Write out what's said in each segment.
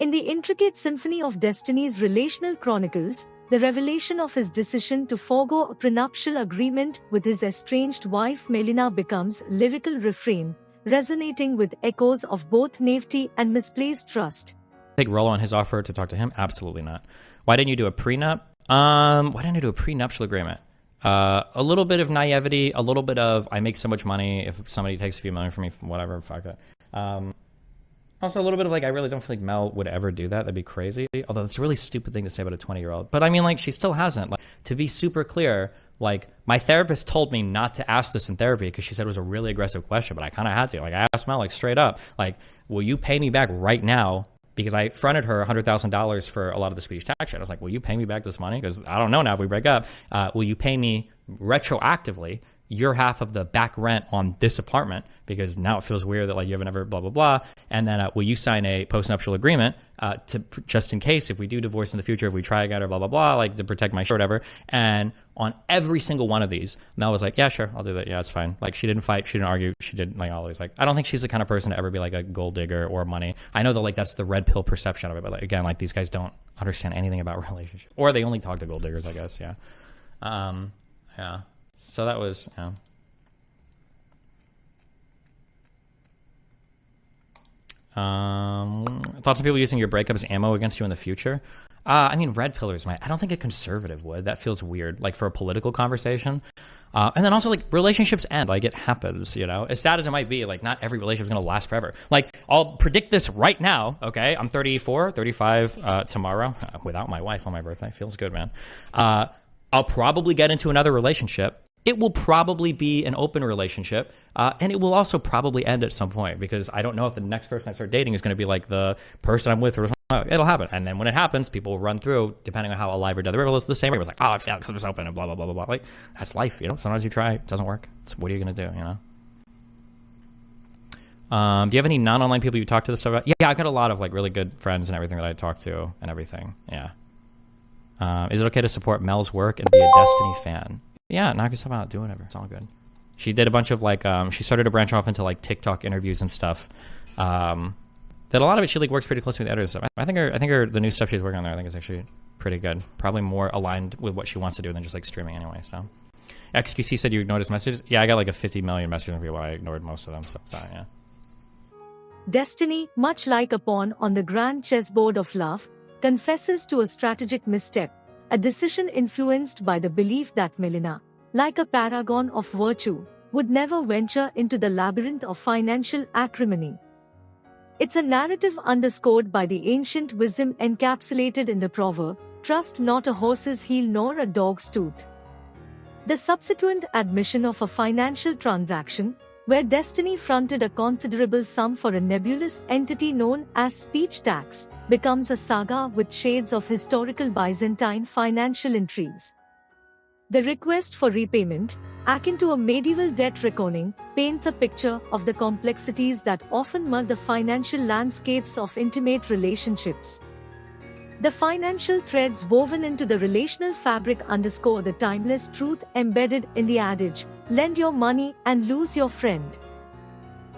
In the intricate symphony of Destiny's relational chronicles, the revelation of his decision to forego a prenuptial agreement with his estranged wife Melina becomes a lyrical refrain, resonating with echoes of both naivety and misplaced trust. Take Rollo on his offer to talk to him? Absolutely not. Why didn't you do a prenup? Why didn't I do a prenuptial agreement? A little bit of naivety, a little bit of I make so much money if somebody takes a few million from me, whatever, fuck it. Also a little bit of like, I really don't feel like Mel would ever do that. That'd be crazy. Although it's a really stupid thing to say about a 20-year-old. But I mean, like, she still hasn't. Like, to be super clear, like, my therapist told me not to ask this in therapy because she said it was a really aggressive question, but I kind of had to. Like, I asked Mel, like, straight up, like, will you pay me back right now? Because I fronted her $100,000 for a lot of the Swedish tax shit. I was like, will you pay me back this money? Because I don't know now if we break up. Will you pay me retroactively your half of the back rent on this apartment, because now it feels weird that like you haven't ever blah blah blah, and then will you sign a postnuptial agreement to just in case if we do divorce in the future, if we try again or blah blah blah, like to protect my shit or whatever. And on every single one of these, Mel was like, yeah, sure, I'll do that. Yeah, it's fine. Like, she didn't fight, she didn't argue, she didn't like always like. I don't think she's the kind of person to ever be like a gold digger or money. I know that like that's the red pill perception of it, but like again, like these guys don't understand anything about relationships, or they only talk to gold diggers, I guess. Yeah, yeah. So that was yeah. Thoughts on people using your breakup as ammo against you in the future? I mean, red pillars might. I don't think a conservative would. That feels weird, like for a political conversation. And then also, like, relationships end. Like, it happens, you know? As sad as it might be, like, not every relationship is going to last forever. Like, I'll predict this right now, okay? I'm 34, 35 tomorrow, without my wife on my birthday. Feels good, man. I'll probably get into another relationship. It will probably be an open relationship, and it will also probably end at some point, because I don't know if the next person I start dating is going to be like the person I'm with, or it'll happen. And then when it happens, people will run through, depending on how alive or dead the river is, the same way. It was like, oh, yeah, because it's open and blah, blah, blah, blah, blah. Like, that's life, you know? Sometimes you try, it doesn't work. What are you going to do, you know? Do you have any non-online people you talk to this stuff about? Yeah, I've got a lot of like really good friends and everything that I talk to and everything, yeah. Is it okay to support Mel's work and be a Destiny fan? Yeah, knock yourself out, do whatever. It's all good. She did a bunch of like, she started to branch off into like TikTok interviews and stuff. That a lot of it, she like works pretty closely with the editor and stuff. I think the new stuff she's working on there, I think is actually pretty good. Probably more aligned with what she wants to do than just like streaming anyway. So, XQC said you ignored his messages. Yeah, I got like a 50 million messages from people. I ignored most of them. So yeah. Destiny, much like a pawn on the grand chessboard of love, confesses to a strategic misstep. A decision influenced by the belief that Melina, like a paragon of virtue, would never venture into the labyrinth of financial acrimony. It's a narrative underscored by the ancient wisdom encapsulated in the proverb, "Trust not a horse's heel nor a dog's tooth." The subsequent admission of a financial transaction, where Destiny fronted a considerable sum for a nebulous entity known as speech tax, becomes a saga with shades of historical Byzantine financial intrigues. The request for repayment, akin to a medieval debt reckoning, paints a picture of the complexities that often mar the financial landscapes of intimate relationships. The financial threads woven into the relational fabric underscore the timeless truth embedded in the adage, "Lend your money and lose your friend."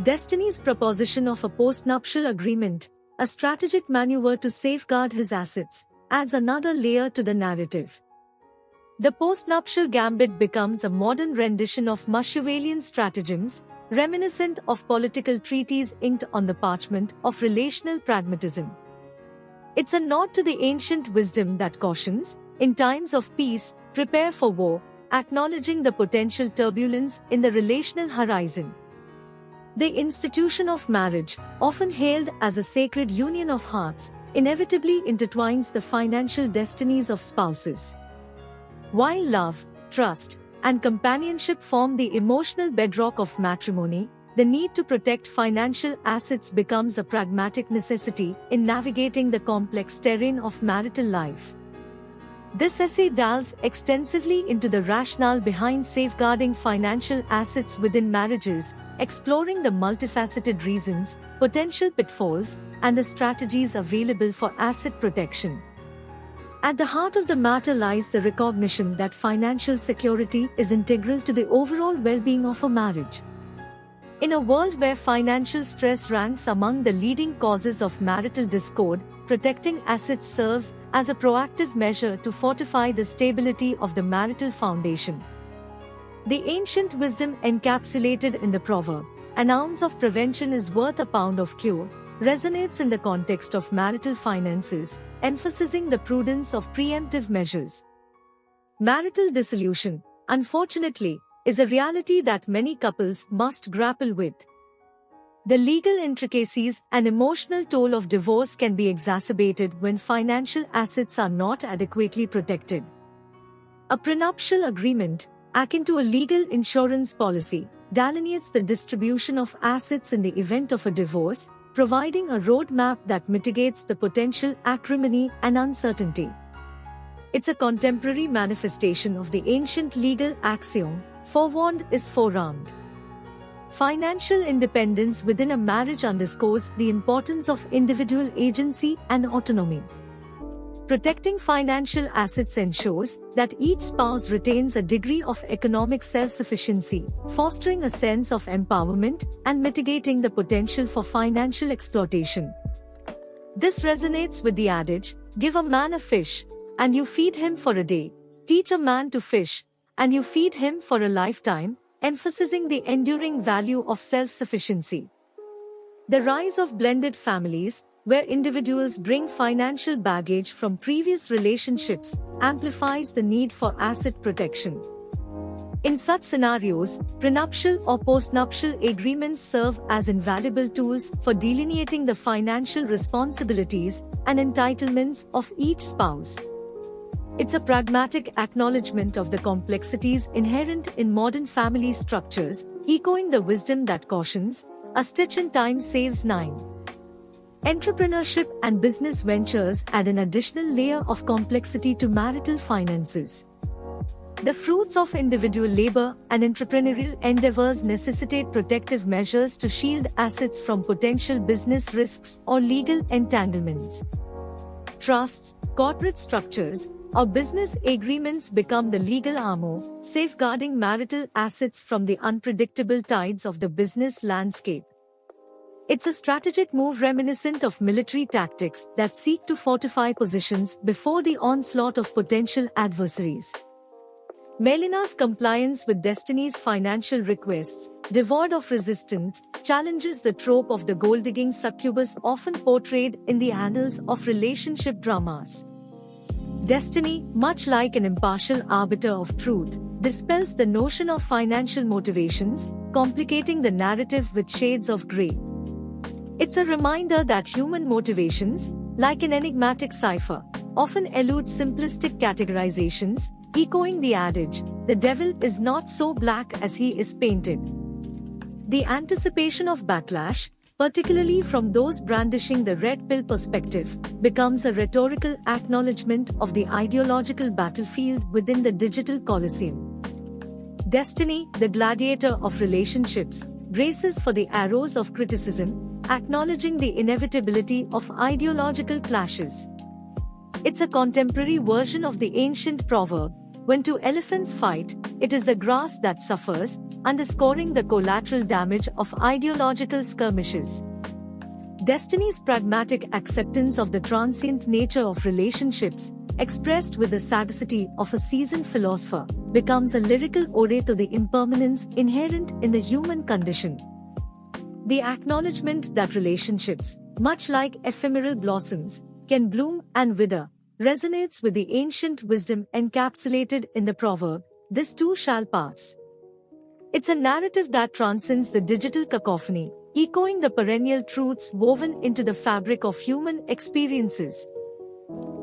Destiny's proposition of a postnuptial agreement, a strategic maneuver to safeguard his assets, adds another layer to the narrative. The postnuptial gambit becomes a modern rendition of Machiavellian stratagems, reminiscent of political treaties inked on the parchment of relational pragmatism. It's a nod to the ancient wisdom that cautions, in times of peace, prepare for war, acknowledging the potential turbulence in the relational horizon. The institution of marriage, often hailed as a sacred union of hearts, inevitably intertwines the financial destinies of spouses. While love, trust, and companionship form the emotional bedrock of matrimony, the need to protect financial assets becomes a pragmatic necessity in navigating the complex terrain of marital life. This essay delves extensively into the rationale behind safeguarding financial assets within marriages, exploring the multifaceted reasons, potential pitfalls, and the strategies available for asset protection. At the heart of the matter lies the recognition that financial security is integral to the overall well-being of a marriage. In a world where financial stress ranks among the leading causes of marital discord, protecting assets serves as a proactive measure to fortify the stability of the marital foundation. The ancient wisdom encapsulated in the proverb, "An ounce of prevention is worth a pound of cure," resonates in the context of marital finances, emphasizing the prudence of preemptive measures. Marital dissolution, unfortunately, is a reality that many couples must grapple with. The legal intricacies and emotional toll of divorce can be exacerbated when financial assets are not adequately protected. A prenuptial agreement, akin to a legal insurance policy, delineates the distribution of assets in the event of a divorce, providing a roadmap that mitigates the potential acrimony and uncertainty. It's a contemporary manifestation of the ancient legal axiom, "Forewarned is forearmed." Financial independence within a marriage underscores the importance of individual agency and autonomy. Protecting financial assets ensures that each spouse retains a degree of economic self-sufficiency, fostering a sense of empowerment and mitigating the potential for financial exploitation. This resonates with the adage, "Give a man a fish, and you feed him for a day. Teach a man to fish, and you feed him for a lifetime," emphasizing the enduring value of self-sufficiency. The rise of blended families, where individuals bring financial baggage from previous relationships, amplifies the need for asset protection. In such scenarios, prenuptial or postnuptial agreements serve as invaluable tools for delineating the financial responsibilities and entitlements of each spouse. It's a pragmatic acknowledgement of the complexities inherent in modern family structures, echoing the wisdom that cautions, "A stitch in time saves nine." Entrepreneurship and business ventures add an additional layer of complexity to marital finances. The fruits of individual labor and entrepreneurial endeavors necessitate protective measures to shield assets from potential business risks or legal entanglements. Trusts, corporate structures, or business agreements become the legal armor, safeguarding marital assets from the unpredictable tides of the business landscape. It's a strategic move reminiscent of military tactics that seek to fortify positions before the onslaught of potential adversaries. Melina's compliance with Destiny's financial requests, devoid of resistance, challenges the trope of the gold-digging succubus often portrayed in the annals of relationship dramas. Destiny, much like an impartial arbiter of truth, dispels the notion of financial motivations, complicating the narrative with shades of grey. It's a reminder that human motivations, like an enigmatic cipher, often elude simplistic categorizations, echoing the adage, "The devil is not so black as he is painted." The anticipation of backlash, particularly from those brandishing the red pill perspective, becomes a rhetorical acknowledgement of the ideological battlefield within the digital Colosseum. Destiny, the gladiator of relationships, braces for the arrows of criticism, acknowledging the inevitability of ideological clashes. It's a contemporary version of the ancient proverb, "When two elephants fight, it is the grass that suffers," underscoring the collateral damage of ideological skirmishes. Destiny's pragmatic acceptance of the transient nature of relationships, expressed with the sagacity of a seasoned philosopher, becomes a lyrical ode to the impermanence inherent in the human condition. The acknowledgement that relationships, much like ephemeral blossoms, can bloom and wither, resonates with the ancient wisdom encapsulated in the proverb, "This too shall pass." It's a narrative that transcends the digital cacophony, echoing the perennial truths woven into the fabric of human experiences.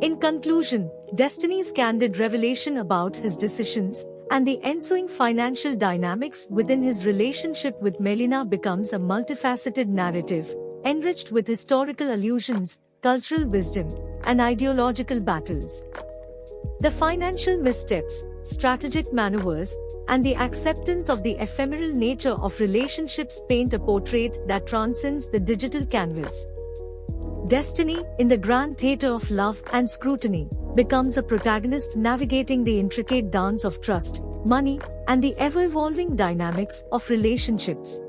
In conclusion, Destiny's candid revelation about his decisions and the ensuing financial dynamics within his relationship with Melina becomes a multifaceted narrative, enriched with historical allusions, cultural wisdom, and ideological battles. The financial missteps, strategic maneuvers, and the acceptance of the ephemeral nature of relationships paint a portrait that transcends the digital canvas. Destiny, in the grand theater of love and scrutiny, becomes a protagonist navigating the intricate dance of trust, money, and the ever-evolving dynamics of relationships.